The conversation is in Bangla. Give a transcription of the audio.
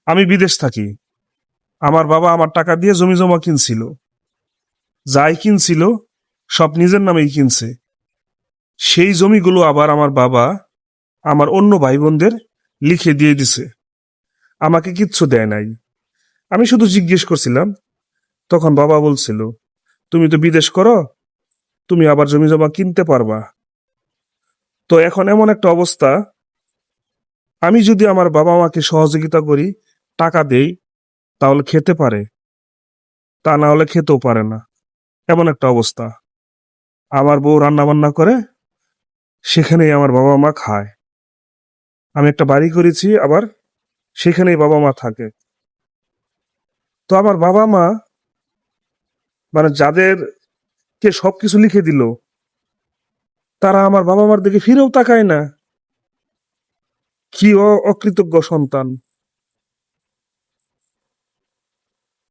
আমি বিদেশ থাকি। আমার বাবা আমার টাকা দিয়ে জমি জমা কিনছিল। যাই কিনছিল সব নিজের নামেই কিনছে। সেই জমিগুলো আবার আমার বাবা আমার অন্য ভাই বোনদের লিখে দিয়ে দিছে। আমাকে কিচ্ছু দেয় নাই। আমি শুধু জিজ্ঞেস করছিলাম। তখন বাবা বলছিল, তুমি তো বিদেশ করো, তুমি আবার জমি জমা কিনতে পারবা। তো এখন এমন একটা অবস্থা, আমি যদি আমার বাবা মাকে সহযোগিতা করি, টাকা দেই, তাহলে খেতে পারে, তা না হলে খেতেও পারে না। এমন একটা অবস্থা। আমার বউ রান্না বান্না করে, সেখানেই আমার বাবা মা খায়। আমি একটা বাড়ি করেছি, আবার সেখানেই বাবা মা থাকে। তো আমার বাবা মা, মানে যাদেরকে সবকিছু লিখে দিল, তারা আমার বাবা মার দিকে ফিরেও তাকায় না। কি অকৃতজ্ঞ সন্তান!